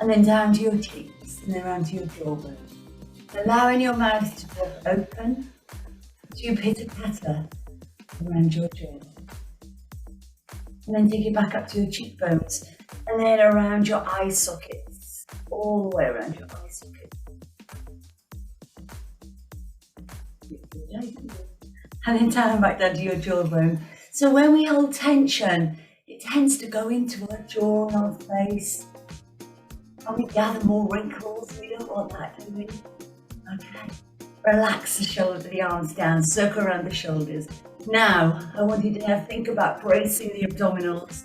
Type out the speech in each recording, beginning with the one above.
and then down to your cheeks, and then around to your jawbone. Allowing your mouth to drop open to pitter-patter around your jaw. And then take it back up to your cheekbones, and then around your eye sockets, all the way around your eye sockets. And then back down to your jawbone. So when we hold tension, it tends to go into our jaw and our face. And we gather more wrinkles. We don't want that, do we? Okay. Relax the shoulders, the arms down, circle around the shoulders. Now, I want you to now think about bracing the abdominals,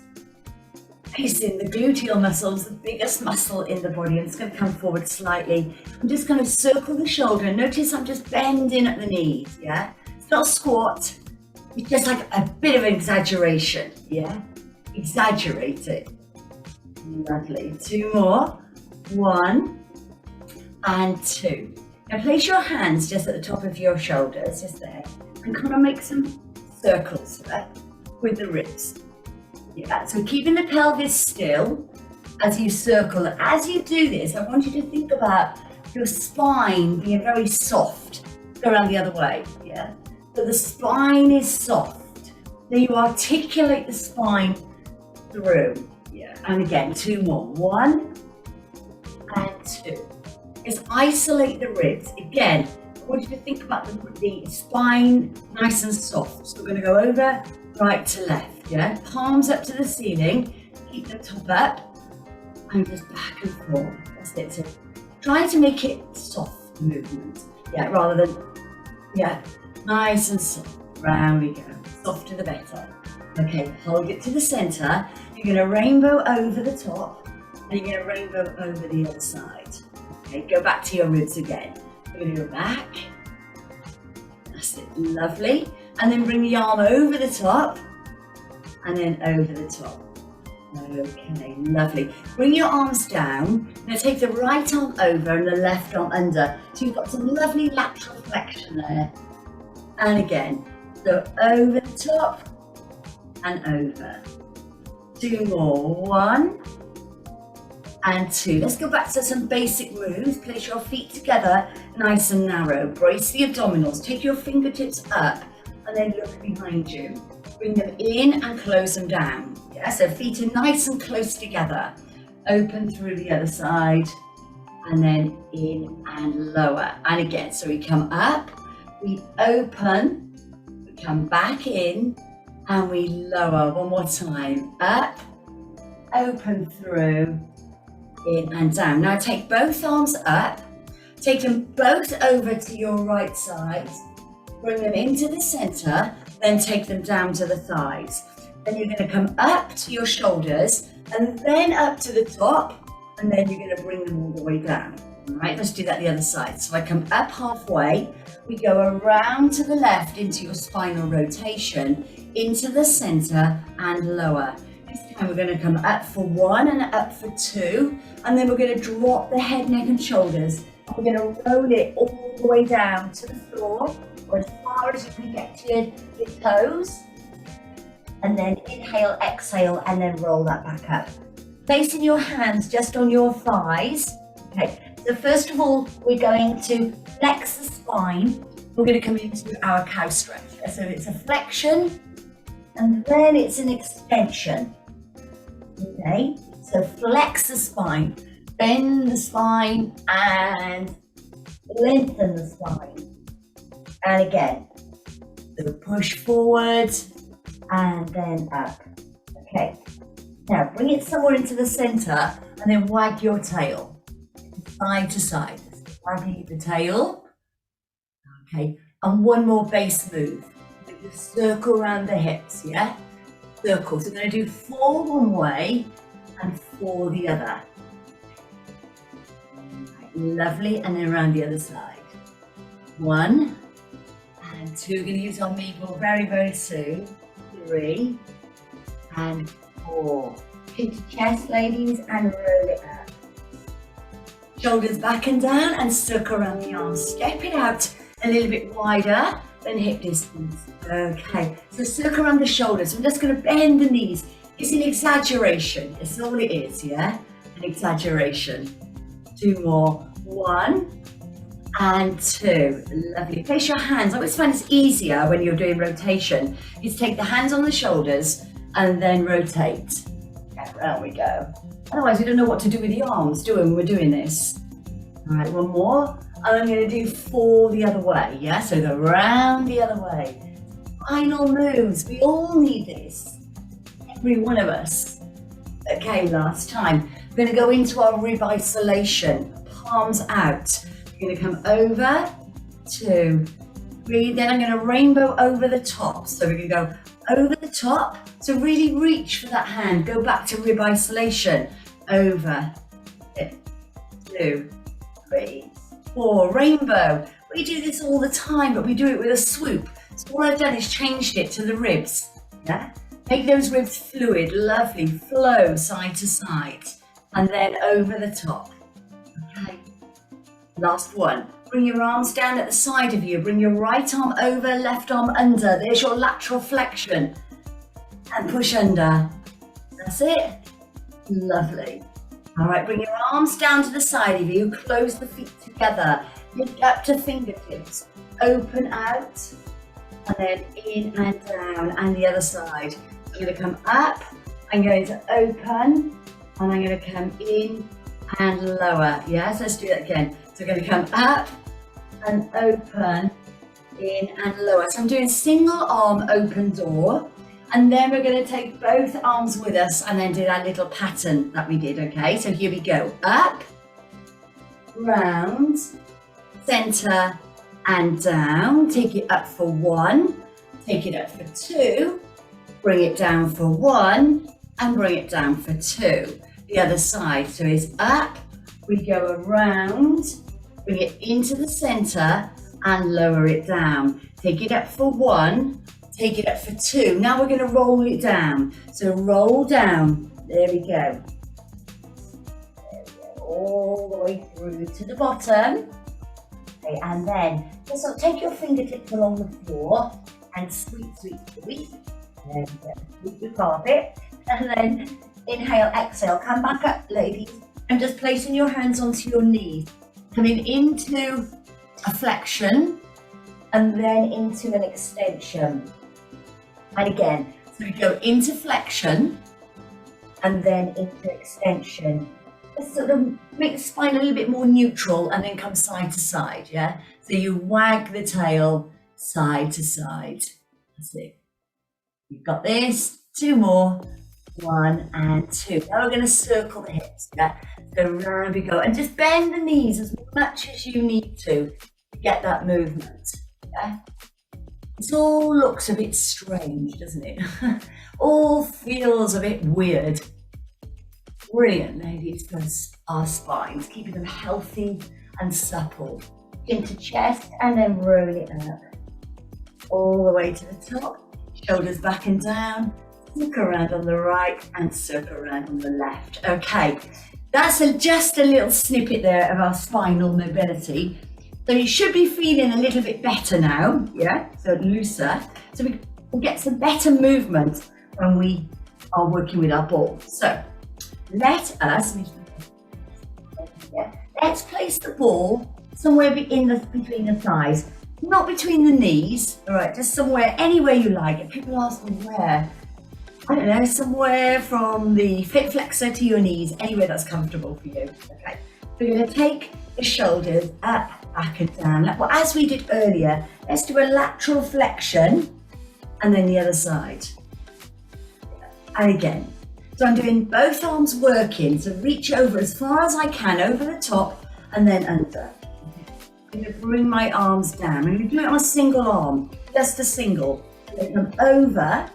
bracing the gluteal muscles, the biggest muscle in the body. And it's going to come forward slightly. I'm just going to circle the shoulder. Notice I'm just bending at the knees, yeah? It's not a squat. It's just like a bit of an exaggeration, yeah? Exaggerate it. Lovely. 2 more. 1 and 2. Now place your hands just at the top of your shoulders, just there, and kind of make some circles with the ribs. Yeah, so keeping the pelvis still as you circle. As you do this, I want you to think about your spine being very soft. Go around the other way, yeah? So the spine is soft. Then you articulate the spine through. Yeah, and again, 2 more. 1 and 2. Just isolate the ribs. Again, I want you to think about the spine nice and soft. So we're going to go over right to left, yeah? Palms up to the ceiling, keep the top up, and just back and forth. That's it. So try to make it soft movement, yeah, rather than, yeah, nice and soft. Round we go. Softer the better. Okay, hold it to the center. You're going to rainbow over the top, and you're going to rainbow over the other side. Okay, go back to your ribs again. We're going to go back. That's it, lovely. And then bring the arm over the top, and then over the top. Okay, lovely. Bring your arms down. Now take the right arm over and the left arm under. So you've got some lovely lateral flexion there. And again, so over the top and over. 2 more. 1 and 2. Let's go back to some basic moves. Place your feet together, nice and narrow. Brace the abdominals. Take your fingertips up and then look behind you. Bring them in and close them down. Yeah, so feet are nice and close together. Open through the other side and then in and lower. And again, so we come up, we open, we come back in, and we lower. One more time. Up, open through, in and down. Now take both arms up, take them both over to your right side, bring them into the center, then take them down to the thighs. Then you're going to come up to your shoulders and then up to the top, and then you're going to bring them all the way down. All right, let's do that the other side. So I come up halfway, we go around to the left into your spinal rotation, into the center and lower. This time we're going to come up for 1 and up for 2, and then we're going to drop the head, neck and shoulders. We're going to roll it all the way down to the floor, or as far as you can get to your toes, and then inhale, exhale, and then roll that back up. Placing your hands just on your thighs. Okay, so first of all, we're going to flex the spine. We're going to come into our cow stretch. So it's a flexion, and then it's an extension. Okay, so flex the spine, bend the spine, and lengthen the spine. And again, so push forward and then up. Okay, now bring it somewhere into the center and then wag your tail side to side. Wagging the tail. Okay, and one more base move. Just circle around the hips, yeah? Circle. So we're going to do 4 one way and 4 the other. Right, lovely, and then around the other side. 1 and 2. We're going to use our maple very, very soon. 3 and 4. Pinch your chest, ladies, and roll it up. Shoulders back and down, and circle around the arms. Step it out a little bit wider than hip distance. Okay, so circle around the shoulders. I'm just going to bend the knees. It's an exaggeration. It's all it is, yeah? an exaggeration. 2 more. 1 and 2. Lovely. Place your hands. I always find it's easier when you're doing rotation. You take the hands on the shoulders and then rotate. Yeah, round we go. Otherwise, we don't know what to do with the arms, do we, when we're doing this? All right, 1 more. And I'm going to do 4 the other way. Yeah, so go round the other way. Final moves. We all need this. Every one of us. Okay, last time. We're going to go into our rib isolation. Palms out. We're going to come over, 2, 3. Then I'm going to rainbow over the top. So we're going to go over the top. So really reach for that hand. Go back to rib isolation. Over. 2, 3, 4. Rainbow. We do this all the time, but we do it with a swoop. So all I've done is changed it to the ribs. Yeah? Make those ribs fluid, lovely, flow side to side. And then over the top. Okay. Last one. Bring your arms down at the side of you. Bring your right arm over, left arm under. There's your lateral flexion. And push under. That's it. Lovely. All right, bring your arms down to the side of you. Close the feet together. Lift up to fingertips. Open out. And then in and down. And the other side. I'm going to come up. I'm going to open. And I'm going to come in and lower. Yes, let's do that again. So we're going to come up and open, in and lower. So I'm doing single arm open door. And then we're going to take both arms with us and then do that little pattern that we did, okay? So here we go. Up, round, center, and down. Take it up for 1, take it up for 2, bring it down for 1, and bring it down for 2. The other side, so it's up, we go around, bring it into the center, and lower it down. Take it up for 1, take it up for 2. Now we're going to roll it down. So roll down. There we go. There we go. All the way through to the bottom. Okay, and then just take your fingertips along the floor and sweep, sweep, sweep. There we go. Sweep the carpet. And then inhale, exhale. Come back up, ladies. And just placing your hands onto your knees. Coming into a flexion and then into an extension. And again, so we go into flexion and then into extension. Just sort of make the spine a little bit more neutral and then come side to side, yeah? So you wag the tail side to side. That's it. You've got this. 2 more. 1 and 2. Now we're going to circle the hips, yeah? So round we go. And just bend the knees as much as you need to get that movement, yeah? It all looks a bit strange, doesn't it? All feels a bit weird. Brilliant, ladies, for our spines, keeping them healthy and supple. Into chest and then roll it up. All the way to the top, shoulders back and down, circle around on the right and circle around on the left. Okay, that's just a little snippet there of our spinal mobility. So you should be feeling a little bit better now, yeah? So looser. So we will get some better movement when we are working with our ball. So let's place the ball somewhere between the thighs, not between the knees, all right? Just somewhere, anywhere you like. If people ask me where, I don't know, somewhere from the hip flexor to your knees, anywhere that's comfortable for you, okay? We're going to take the shoulders up, back and down. Well, as we did earlier, let's do a lateral flexion and then the other side. And again. So I'm doing both arms working, so reach over as far as I can, over the top and then under. I'm going to bring my arms down. I'm going to do it on a single arm, just a single. I'm going to come over.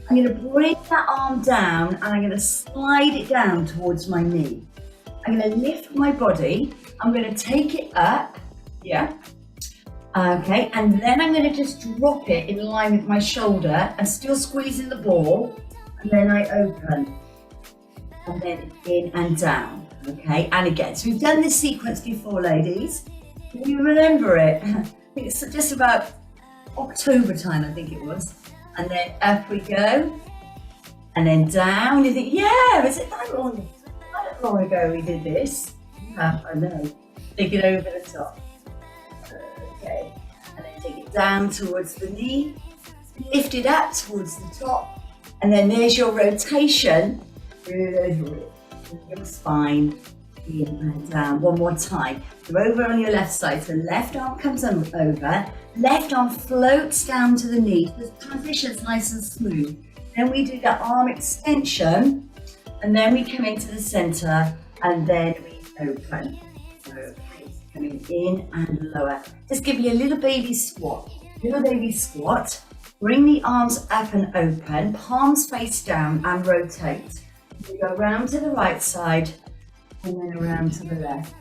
I'm going to bring that arm down and I'm going to slide it down towards my knee. I'm going to lift my body. I'm going to take it up. Yeah. Okay. And then I'm going to just drop it in line with my shoulder and still squeezing the ball. And then I open. And then in and down. Okay. And again. So we've done this sequence before, ladies. Can you remember it? I think it's just about October time, I think it was. And then up we go. And then down. You think, yeah, is it that one? I don't long ago we did this. Yeah, I know. Take it over the top. Okay. And then take it down towards the knee. Lift it up towards the top. And then there's your rotation through your spine. In and down. One more time. So over on your left side. So left arm comes over. Left arm floats down to the knee. The transition's nice and smooth. Then we do the arm extension. And then we come into the center. And then we open. So coming in and lower. Just give me a little baby squat. Little baby squat. Bring the arms up and open. Palms face down and rotate. We go around to the right side. And then around to the left.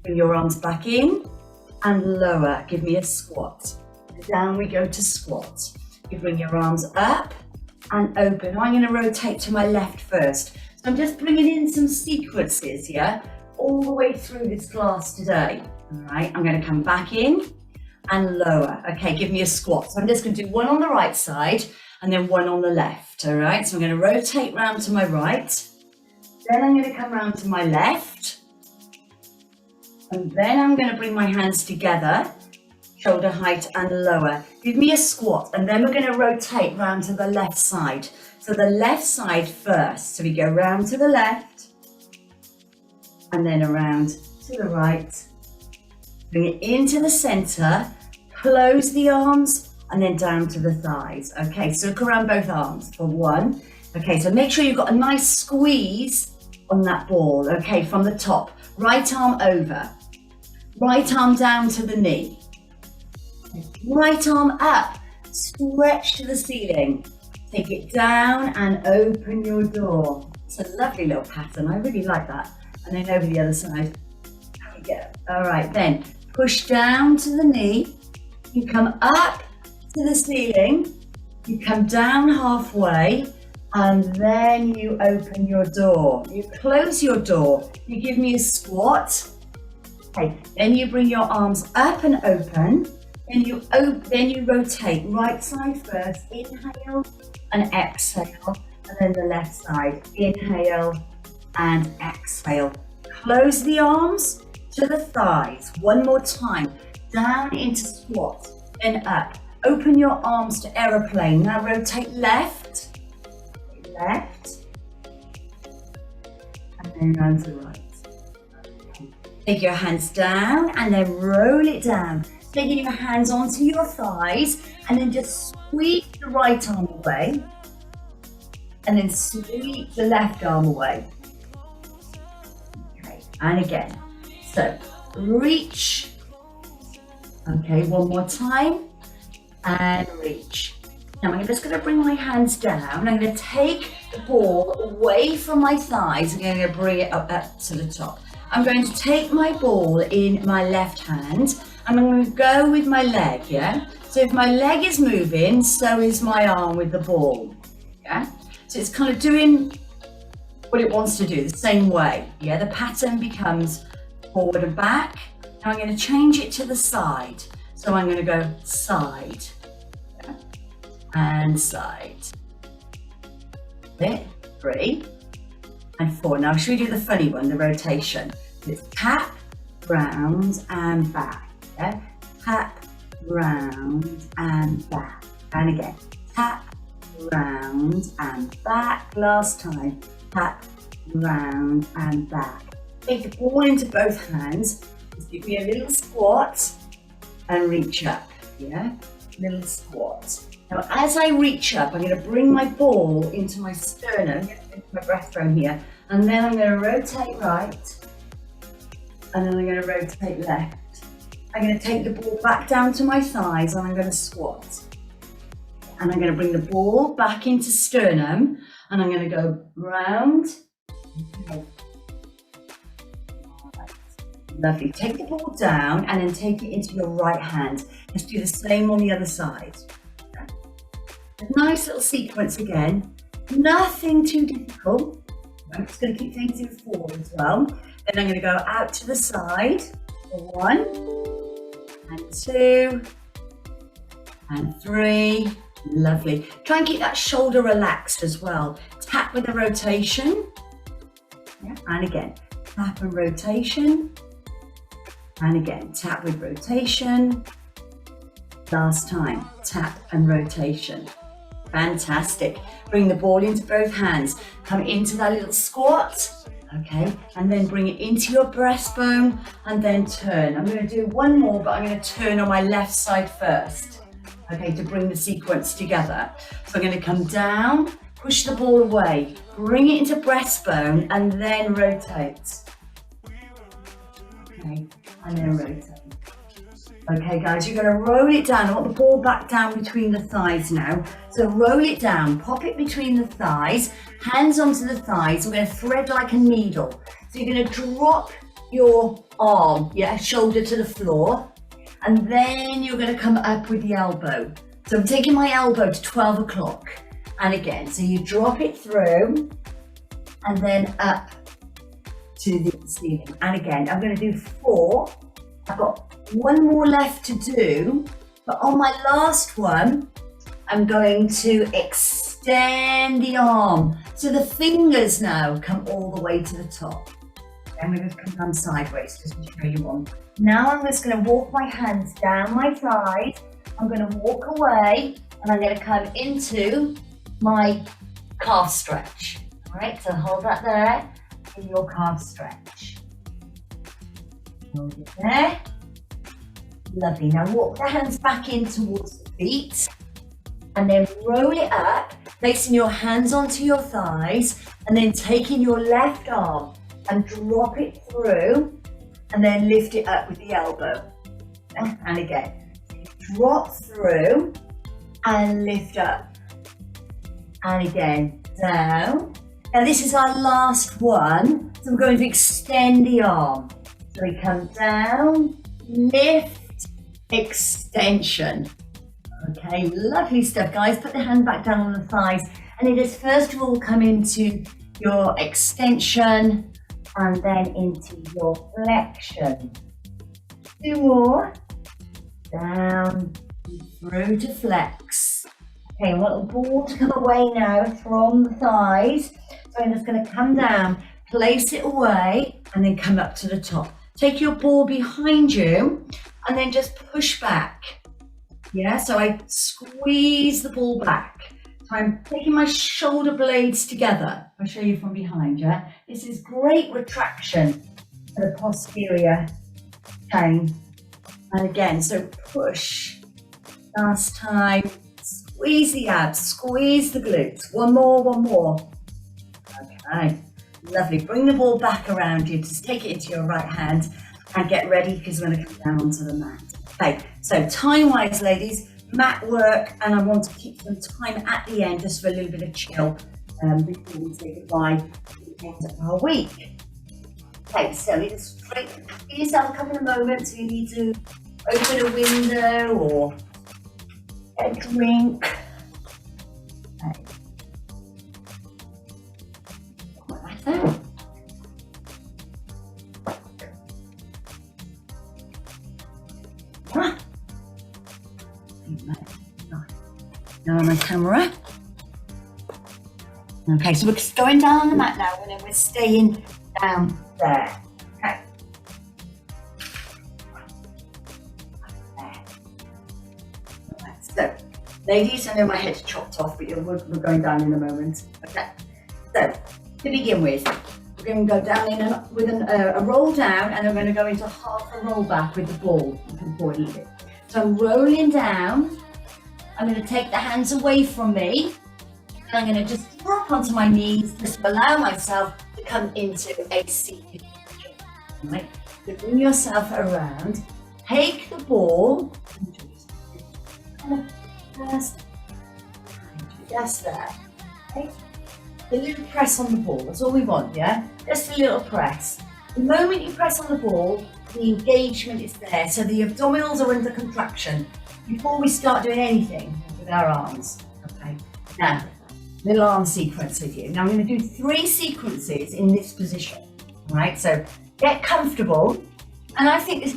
Bring your arms back in and lower. Give me a squat. Down we go to squat. You bring your arms up and open. I'm going to rotate to my left first. So I'm just bringing in some sequences here, all the way through this class today. All right, I'm going to come back in and lower. Okay, give me a squat. So I'm just going to do one on the right side and then one on the left. All right, so I'm going to rotate round to my right. Then I'm going to come round to my left. And then I'm going to bring my hands together, shoulder height and lower. Give me a squat. And then we're going to rotate round to the left side. So the left side first. So we go round to the left. And then around to the right. Bring it into the center. Close the arms. And then down to the thighs. Okay, so look around both arms for one. Okay, so make sure you've got a nice squeeze on that ball, okay, from the top. Right arm over. Right arm down to the knee. Right arm up. Stretch to the ceiling. Take it down and open your door. It's a lovely little pattern. I really like that. And then over the other side. There we go. All right, then push down to the knee. You come up to the ceiling. You come down halfway. And then you open your door. You close your door. You give me a squat. Okay. Then you bring your arms up and open. Then you rotate right side first. Inhale and exhale. And then the left side. Inhale and exhale. Close the arms to the thighs. One more time. Down into squat. Then up. Open your arms to aeroplane. Now rotate left. Left, and then round to right. Okay. Take your hands down and then roll it down. Taking your hands onto your thighs and then just sweep the right arm away and then sweep the left arm away. Okay, and again. So reach. Okay, one more time and reach. Now I'm just going to bring my hands down. I'm going to take the ball away from my thighs. I'm going to bring it up to the top. I'm going to take my ball in my left hand and I'm going to go with my leg, yeah? So if my leg is moving, so is my arm with the ball, yeah? So it's kind of doing what it wants to do, the same way, yeah? The pattern becomes forward and back. Now I'm going to change it to the side. So I'm going to go side. And side. 3 and 4. Now should we do the funny one, the rotation? It's tap, round and back. Yeah? Tap, round and back. And again, tap, round and back. Last time, tap, round and back. Take the ball into both hands. Just give me a little squat and reach up. Yeah? Little squat. Now, as I reach up, I'm going to bring my ball into my sternum, into my breastbone here, and then I'm going to rotate right, and then I'm going to rotate left. I'm going to take the ball back down to my thighs, and I'm going to squat. And I'm going to bring the ball back into sternum, and I'm going to go round. Okay. Lovely. Take the ball down, and then take it into your right hand. Let's do the same on the other side. A nice little sequence again, nothing too difficult. I'm just going to keep things forward as well. Then I'm going to go out to the side for 1 and 2 and 3. Lovely. Try and keep that shoulder relaxed as well. Tap with the rotation Yeah. And again, tap and rotation. And again, tap with rotation. Last time, tap and rotation. Fantastic. Bring the ball into both hands. Come into that little squat. Okay, and then bring it into your breastbone and then turn. I'm going to do one more, but I'm going to turn on my left side first. Okay, to bring the sequence together. So I'm going to come down, push the ball away, bring it into breastbone and then rotate. Okay, and then rotate. Okay guys, you're going to roll it down. I want the ball back down between the thighs now. So roll it down, pop it between the thighs, hands onto the thighs. We're going to thread like a needle. So you're going to drop your arm, yeah, shoulder to the floor. And then you're going to come up with the elbow. So I'm taking my elbow to 12 o'clock. And again, so you drop it through and then up to the ceiling. And again, I'm going to do 4. I've got one more left to do, but on my last one, I'm going to extend the arm. So the fingers now come all the way to the top. And we're going to come down sideways just to show you one. Now I'm just going to walk my hands down my side. I'm going to walk away and I'm going to come into my calf stretch. All right, so hold that there in your calf stretch. Hold it there. Lovely. Now walk the hands back in towards the feet and then roll it up, placing your hands onto your thighs and then taking your left arm and drop it through and then lift it up with the elbow. And again, drop through and lift up. And again, down. Now this is our last one. So we're going to extend the arm. So we come down, lift, extension. Okay, lovely stuff, guys. Put the hand back down on the thighs. And it is first of all come into your extension and then into your flexion. 2 more. Down, through to flex. Okay, I want the ball to come away now from the thighs. So I'm just going to come down, place it away, and then come up to the top. Take your ball behind you, and then just push back. Yeah, so I squeeze the ball back. So I'm taking my shoulder blades together. I'll show you from behind, yeah? This is great retraction for the posterior chain. And again, so push. Last time, squeeze the abs, squeeze the glutes. One more. Okay, lovely. Bring the ball back around you. Just take it into your right hand and get ready because we're going to come down onto the mat. Okay, so time-wise, ladies, mat work, and I want to keep some time at the end just for a little bit of chill before we say goodbye to the end of our week. Okay, so just give yourself a couple of moments. You need to open a window or get a drink. Okay. Like that. Now on my camera. Okay, so we're just going down on the mat now, and then we're staying down there. Okay. Right, so, ladies, I know my head's chopped off, but we're going down in a moment. Okay. So, to begin with, we're going to go down in with a roll down, and I'm going to go into half a roll back with the ball. You can ball it. So I'm rolling down. I'm going to take the hands away from me. And I'm going to just drop onto my knees, just allow myself to come into a seated position. Right? So bring yourself around. Take the ball. Just there. Okay? A little press on the ball. That's all we want, yeah? Just a little press. The moment you press on the ball, the engagement is there. So the abdominals are under contraction before we start doing anything with our arms. Okay. Now, little arm sequence with you. Now I'm going to do 3 sequences in this position. All right. So get comfortable. And I think this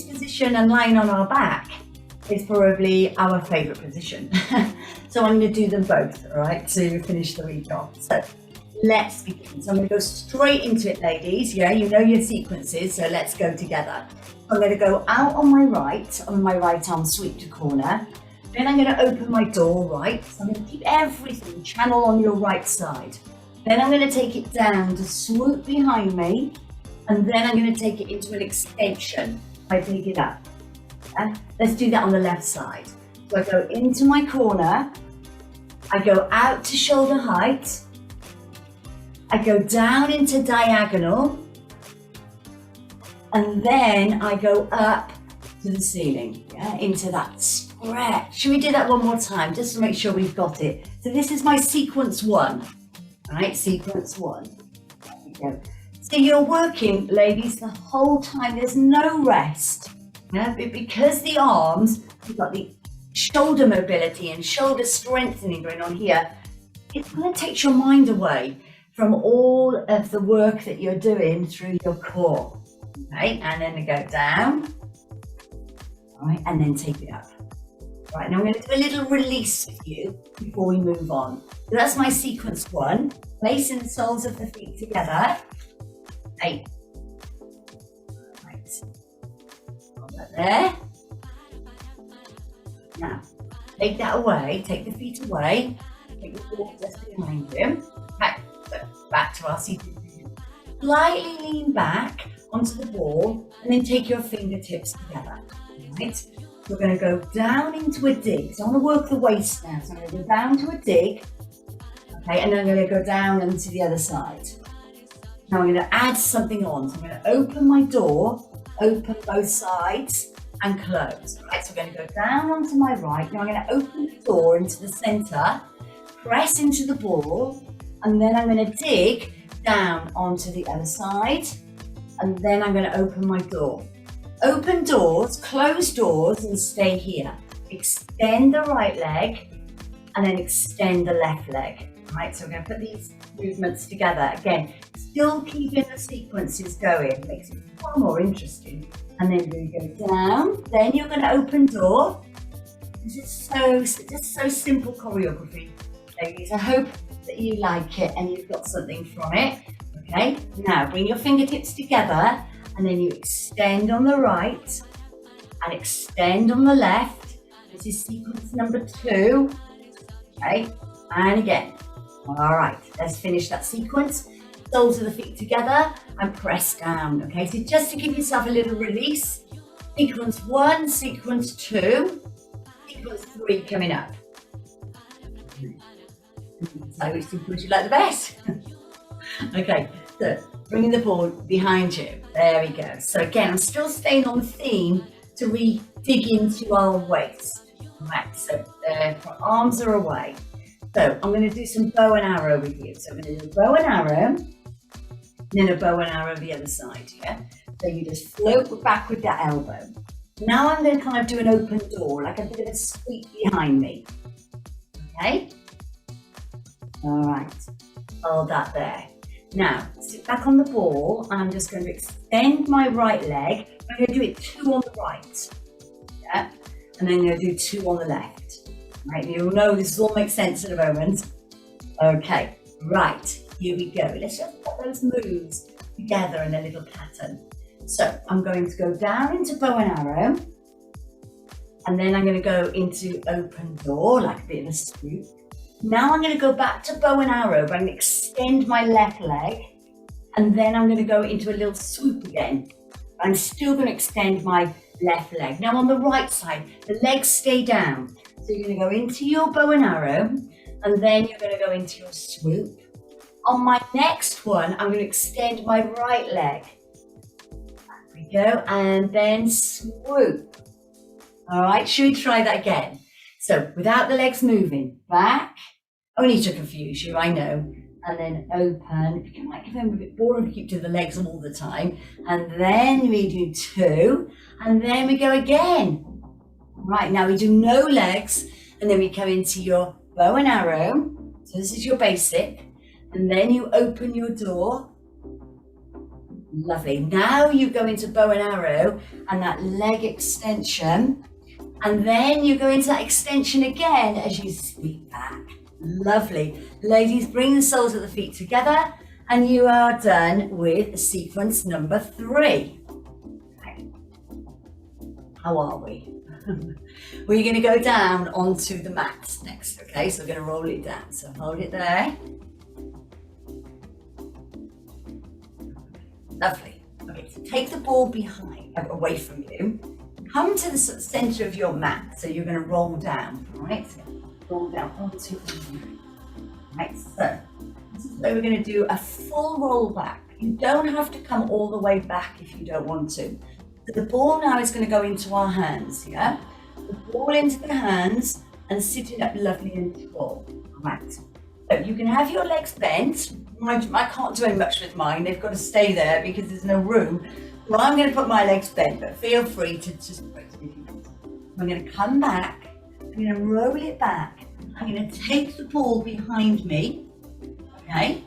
position and lying on our back is probably our favorite position. So I'm going to do them both. All right. To finish the week off. So Let's begin. So I'm going to go straight into it, ladies. Yeah, you know your sequences, so let's go together. I'm going to go out on my right arm, sweep to corner. Then I'm going to open my door right. So I'm going to keep everything channel on your right side. Then I'm going to take it down to swoop behind me. And then I'm going to take it into an extension. I take it up. Let's do that on the left side. So I go into my corner. I go out to shoulder height. I go down into diagonal. And then I go up to the ceiling, into that stretch. Should we do that one more time, just to make sure we've got it? So this is my sequence 1, right? Sequence 1. There we go. So you're working, ladies, the whole time. There's no rest. Because the arms, you've got the shoulder mobility and shoulder strengthening going on here. It kind of takes your mind away from all of the work that you're doing through your core. Okay, and then go down, all right, and then take it up. Right, now I'm going to do a little release with you before we move on. So that's my sequence 1, placing the soles of the feet together. 8. Right, hold that there. Now, take that away, take the feet away, take the ball just behind you. Right, so back to our seated position. Slightly lean back onto the ball and then take your fingertips together, right? We're going to go down into a dig. So I want to work the waist now. So I'm going to go down to a dig, okay, and then I'm going to go down into the other side. Now I'm going to add something on. So I'm going to open my door, open both sides and close, right? So we're going to go down onto my right. Now I'm going to open the door into the center, press into the ball, and then I'm going to dig down onto the other side. And then I'm going to open my door. Open doors, close doors, and stay here. Extend the right leg, and then extend the left leg. Right, so we're going to put these movements together. Again, still keeping the sequences going. Makes it far more interesting. And then we go down. Then you're going to open door. This is just so simple choreography, ladies. I hope that you like it and you've got something from it. Okay, now bring your fingertips together and then you extend on the right and extend on the left. This is sequence number 2. Okay, and again. All right, let's finish that sequence. Soles of the feet together and press down. Okay, so just to give yourself a little release. Sequence 1, sequence 2, sequence 3 coming up. So which sequence you like the best? Okay, so bringing the ball behind you. There we go. So again, I'm still staying on the theme to dig into our waist. Right, so our arms are away. So I'm going to do some bow and arrow with you. So I'm going to do a bow and arrow, then a bow and arrow the other side, yeah? So you just float back with that elbow. Now I'm going to kind of do an open door, like a bit of a sweep behind me. Okay? All right, hold that there. Now, sit back on the ball, and I'm just going to extend my right leg. I'm going to do it 2 on the right, yeah? And then I'm going to do 2 on the left. Right, you'll know this all makes sense in a moment. Okay, right, here we go. Let's just put those moves together in a little pattern. So I'm going to go down into bow and arrow, and then I'm going to go into open door, like a bit of a swoop. Now I'm going to go back to bow and arrow, but I'm going to extend my left leg, and then I'm going to go into a little swoop again. I'm still going to extend my left leg. Now on the right side, the legs stay down. So you're going to go into your bow and arrow, and then you're going to go into your swoop. On my next one, I'm going to extend my right leg. Back we go, and then swoop. All right, should we try that again? So without the legs moving, back, only to confuse you, I know, and then open. It might become a bit boring to keep to the legs all the time. And then we do 2, and then we go again. Right, now we do no legs, and then we come into your bow and arrow. So this is your basic, and then you open your door. Lovely. Now you go into bow and arrow and that leg extension, and then you go into that extension again as you sweep back. Lovely. Ladies, bring the soles of the feet together and you are done with sequence number 3. Okay. How are we? We're going to go down onto the mat next, okay? So we're going to roll it down. So hold it there. Lovely. Okay, so take the ball away from you. Come to the center of your mat. So you're going to roll down, all right? So roll down onto the mat. Right, so this is where we're going to do a full roll back. You don't have to come all the way back if you don't want to. So the ball now is going to go into our hands, yeah? The ball into the hands and sitting up lovely and tall. All right. So you can have your legs bent. I can't do any much with mine. They've got to stay there because there's no room. So I'm going to put my legs bent, but feel free to just put it if you want. I'm going to come back. I'm going to roll it back. I'm going to take the ball behind me. Okay.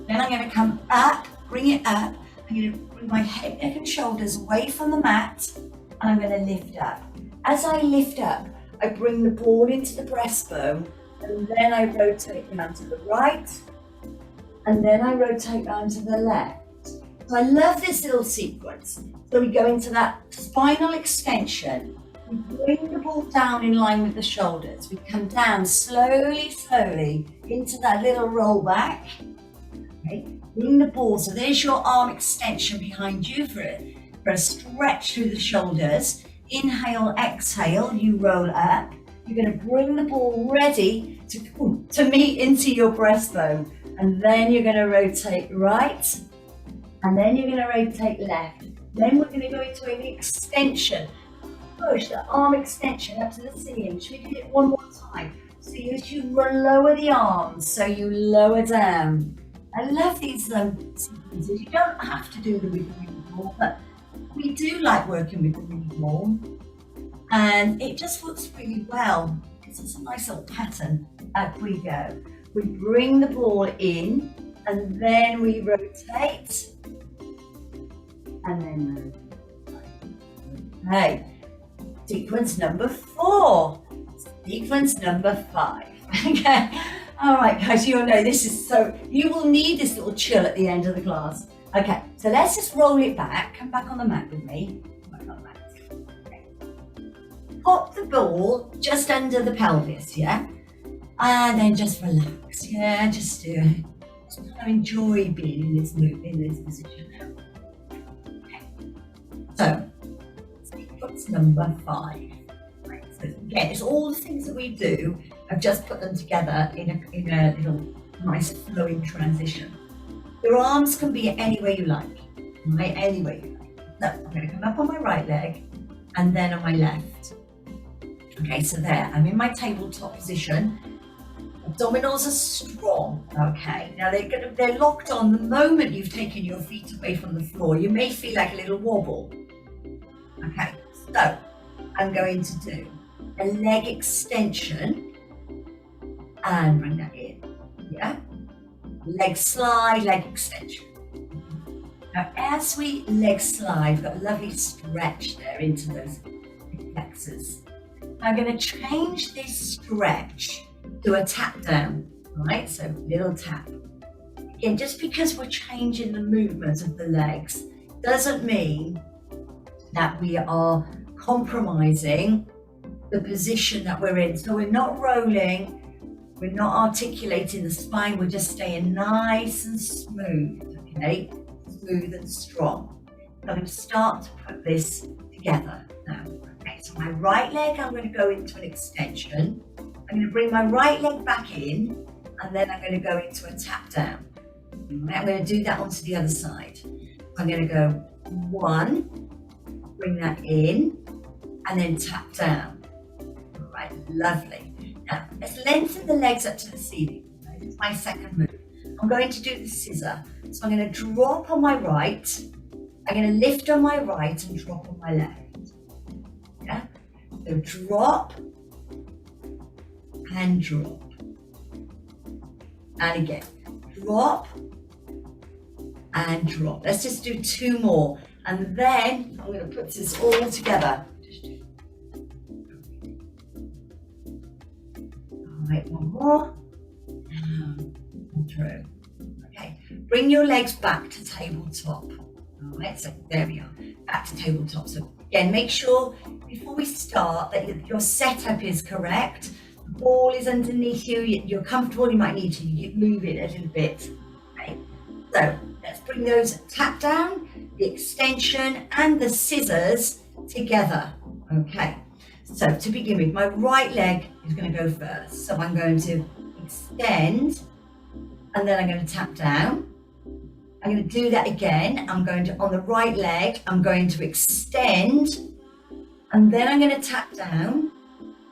Then I'm going to come back, bring it up. I'm going to bring my head, neck and shoulders away from the mat. And I'm going to lift up. As I lift up, I bring the ball into the breastbone. And then I rotate down to the right. And then I rotate down to the left. So I love this little sequence. So we go into that spinal extension. We bring the ball down in line with the shoulders. We come down slowly, slowly into that little roll back. Okay. Bring the ball. So there's your arm extension behind you for a stretch through the shoulders. Inhale, exhale, you roll up. You're going to bring the ball ready to meet into your breastbone. And then you're going to rotate right. And then you're going to rotate left. Then we're going to go into an extension. Push the arm extension up to the ceiling. Should we do it one more time? So you should lower the arms. So you lower down. I love these sequences. You don't have to do them with the mini ball, but we do like working with the mini ball. And it just works really well. It's a nice little pattern. Up we go. We bring the ball in and then we rotate. And then rotate. Okay. Sequence number 4. Sequence number 5. Okay. All right, guys, you'll know this is you will need this little chill at the end of the class. Okay, so let's just roll it back. Come back on the mat with me. Okay. Pop the ball just under the pelvis, yeah? And then just relax, yeah? Just kind of enjoy being in this position. Okay. So, sequence number 5. Right, so again, it's all the things that we do. I've just put them together in a little nice flowing transition. Your arms can be any way you like, right? Any way you like. So I'm going to come up on my right leg and then on my left. Okay, so there, I'm in my tabletop position. Abdominals are strong, okay? Now they're locked on the moment you've taken your feet away from the floor. You may feel like a little wobble. Okay, so I'm going to do a leg extension and bring that in, yeah? Leg slide, leg extension. Now as we leg slide, we've got a lovely stretch there into those flexors. I'm going to change this stretch to a tap down, right? So little tap. Again, just because we're changing the movement of the legs doesn't mean that we are compromising the position that we're in. So we're not rolling, we're not articulating the spine, we're just staying nice and smooth, okay? Smooth and strong. So I'm going to start to put this together now. Okay, so my right leg, I'm going to go into an extension. I'm going to bring my right leg back in, and then I'm going to go into a tap down. Right, I'm going to do that onto the other side. I'm going to go 1, bring that in, and then tap down. All right, lovely. Now, let's lengthen the legs up to the ceiling. Right, this is my second move. I'm going to do the scissor. So I'm going to drop on my right. I'm going to lift on my right and drop on my left. Yeah? So drop and drop. And again, drop and drop. Let's just do 2 more. And then I'm going to put this all together. All right, 1 more. through. Okay, bring your legs back to tabletop. All right, so there we are, back to tabletop. So again, make sure before we start that your setup is correct. The ball is underneath you, you're comfortable, you might need to move it a little bit. Okay, so let's bring those tap down, the extension and the scissors together. Okay, so to begin with, my right leg is going to go first. So I'm going to extend and then I'm going to tap down. I'm going to do that again. I'm going to, on the right leg, I'm going to extend and then I'm going to tap down.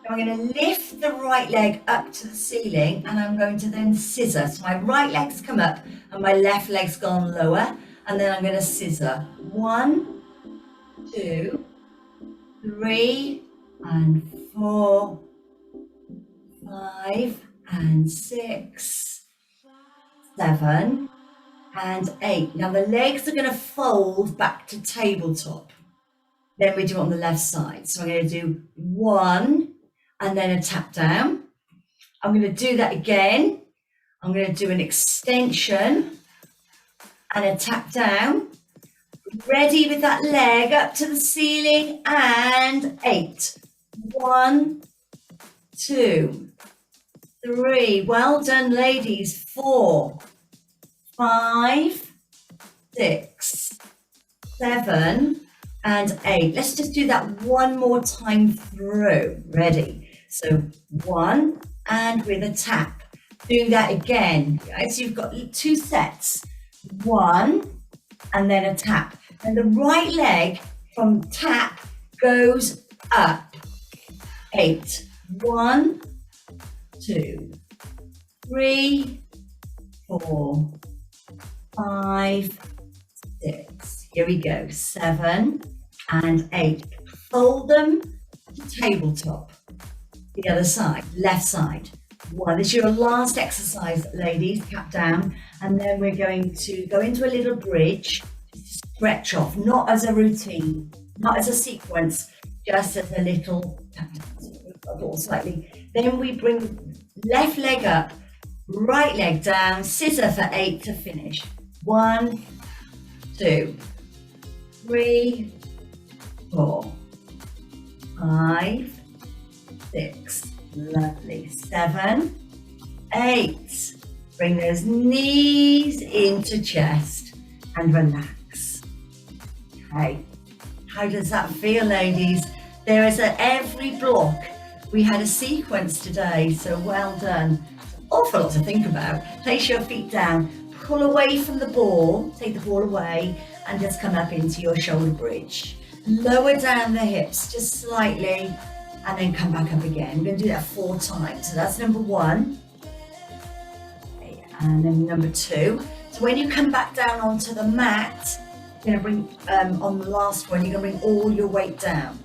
I'm going to lift the right leg up to the ceiling and I'm going to then scissor. So my right leg's come up and my left leg's gone lower and then I'm going to scissor. 1, 2, 3 and 4, 5 and 6, 7 and 8. Now the legs are going to fold back to tabletop. Then we do it on the left side. So I'm going to do 1 and then a tap down. I'm going to do that again. I'm going to do an extension and a tap down. Ready with that leg up to the ceiling and 8. 1, 2, 3. Well done, ladies. 4, 5, 6, 7 and 8. Let's just do that one more time through. Ready? So 1 and with a tap. Doing that again. Right? So you've got 2 sets. 1 and then a tap. And the right leg from tap goes up. 8. 1, 2, 3, 4, 5, 6. Here we go. 7 and 8. Fold them to tabletop. The other side, left side. 1. This is your last exercise, ladies. Tap down. And then we're going to go into a little bridge. Stretch off, not as a routine, not as a sequence, just as a little tap down, slightly. Then we bring left leg up, right leg down, scissor for 8 to finish. 1, 2, 3, 4, 5, 6, lovely, 7, 8. Bring those knees into chest and relax. Okay, how does that feel, ladies? There is every block. We had a sequence today, so well done. Awful lot to think about. Place your feet down, pull away from the ball, take the ball away, and just come up into your shoulder bridge. Lower down the hips just slightly, and then come back up again. We're going to do that 4 times. So that's number 1. Okay, and then number 2. So when you come back down onto the mat, you're going to bring, on the last one, you're going to bring all your weight down.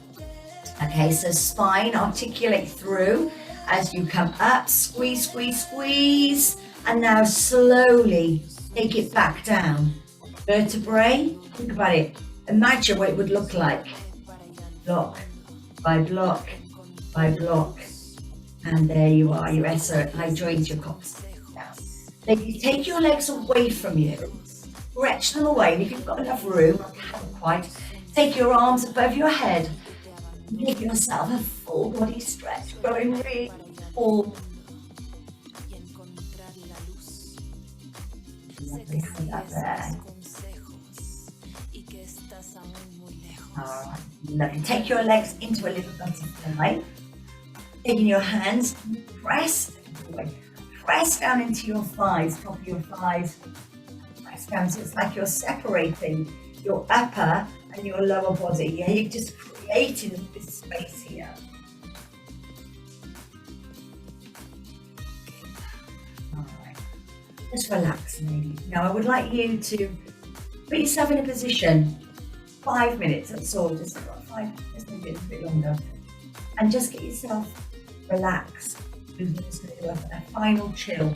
Okay, so spine, articulate through as you come up, squeeze, squeeze, squeeze, and now slowly take it back down. Vertebrae, think about it. Imagine what it would look like. Block by block by block. And there you are, your SI joints, your cops. Now, you take your legs away from you. Stretch them away, and if you've got enough room, I haven't quite, take your arms above your head. Give yourself a full body stretch, going really full. Lovely, hold that there. Alright, lovely. Take your legs into a little butterfly. Taking your hands, press down into your thighs, top of your thighs. Down, so it's like you're separating your upper and your lower body. Yeah, you're just creating this space here. All right, just relax, ladies. Now I would like you to put yourself in a position, 5 minutes, that's all, just 5, just maybe a little bit longer, and just get yourself relaxed. We're just going to do a final chill.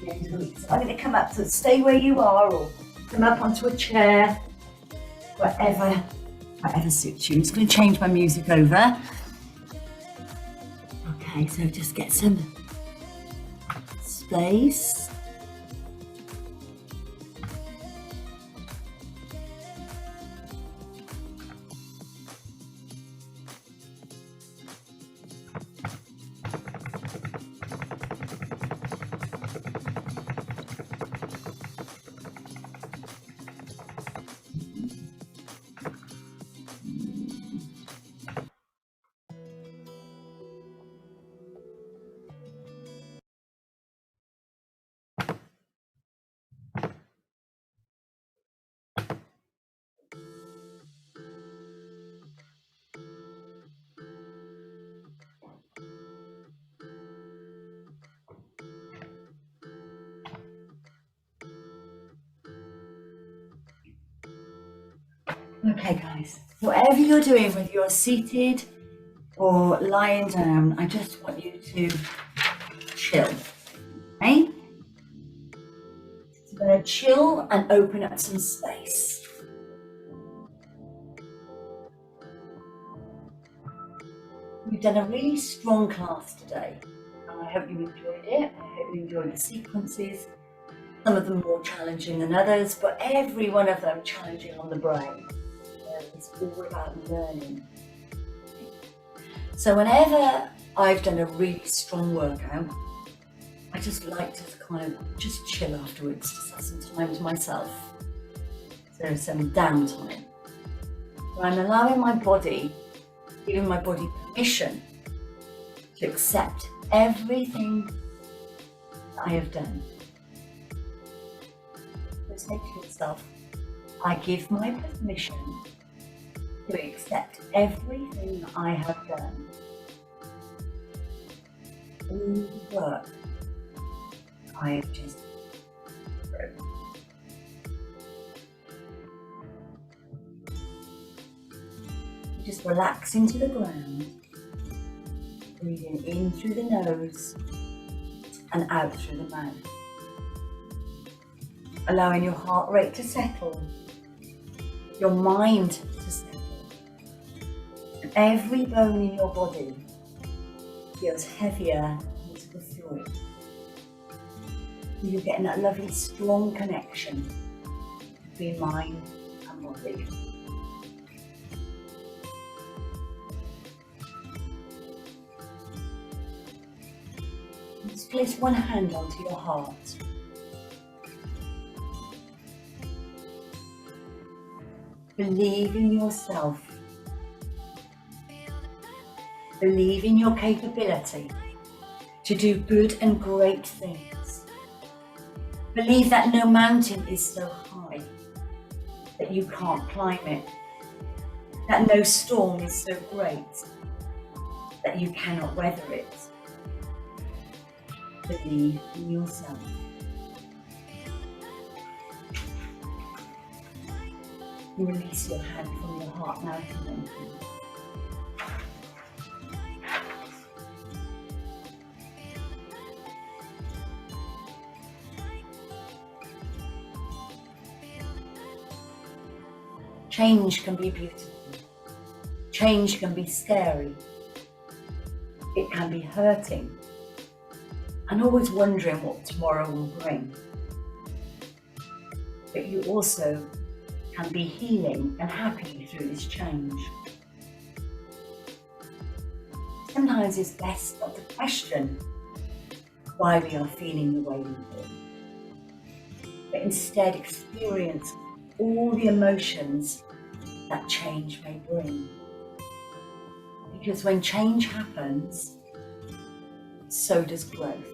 The end of the week. So I'm going to come up, so stay where you are or come up onto a chair, whatever suits you. I'm just going to change my music over. Okay, so just get some space. Okay, guys, whatever you're doing, whether you're seated or lying down, I just want you to chill, okay? So we're going to chill and open up some space. We've done a really strong class today, and I hope you enjoyed it. I hope you enjoyed the sequences. Some of them more challenging than others, but every one of them challenging on the brain. It's all about learning. So whenever I've done a really strong workout, I just like to kind of just chill afterwards, just have some time to myself. So some downtime. Where I'm allowing my body, giving my body permission to accept everything that I have done. So say to yourself, I give my permission to accept everything I have done. All the work I have just through. Just relax into the ground, breathing in through the nose and out through the mouth. Allowing your heart rate to settle, your mind to settle, and every bone in your body feels heavier into the floor. You're getting that lovely strong connection between mind and body. Just place one hand onto your heart. Believe in yourself. Believe in your capability to do good and great things. Believe that no mountain is so high that you can't climb it. That no storm is so great that you cannot weather it. Believe in yourself. You release your hand from your heart now if you want to. Change can be beautiful. Change can be scary. It can be hurting. And always wondering what tomorrow will bring. But you also can be healing and happy through this change. Sometimes it's best not to question why we are feeling the way we do, but instead experience all the emotions that change may bring. Because when change happens, so does growth.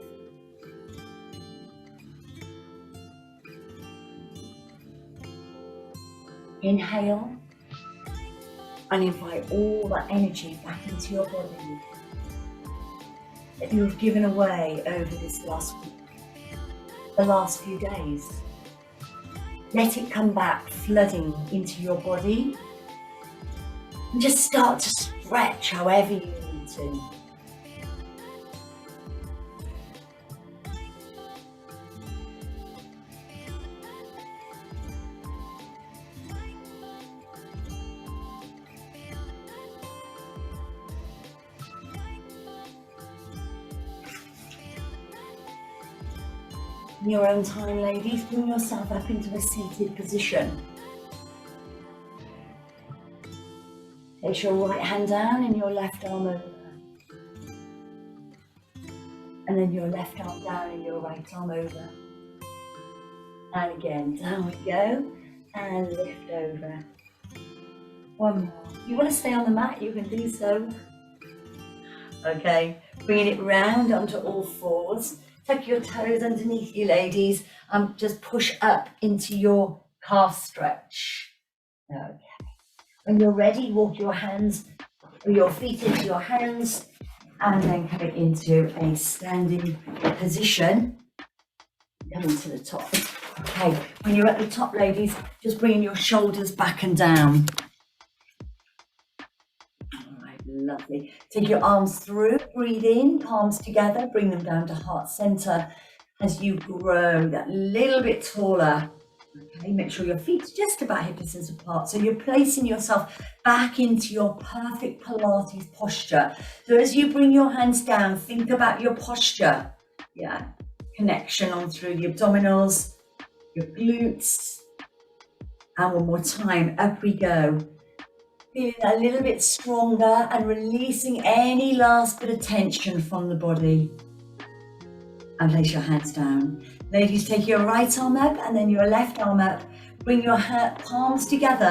Inhale and invite all that energy back into your body that you have given away over this last week, the last few days. Let it come back flooding into your body and just start to stretch however you need to. In your own time, ladies, bring yourself up into a seated position. Place your right hand down and your left arm over. And then your left arm down and your right arm over. And again, down we go. And lift over. One more. If you want to stay on the mat, you can do so. Okay, bringing it round onto all fours. Tuck your toes underneath you, ladies. Just push up into your calf stretch. Okay. When you're ready, walk your hands or your feet into your hands and then coming into a standing position. Coming to the top. Okay, when you're at the top, ladies, just bringing your shoulders back and down. All right, lovely. Take your arms through, breathe in, palms together, bring them down to heart center as you grow that little bit taller. Okay, make sure your feet are just about hip distance apart. So you're placing yourself back into your perfect Pilates posture. So as you bring your hands down, think about your posture. Yeah, connection on through the abdominals, your glutes. And one more time, up we go. Feeling a little bit stronger and releasing any last bit of tension from the body. And place your hands down. Ladies, take your right arm up and then your left arm up. Bring your palms together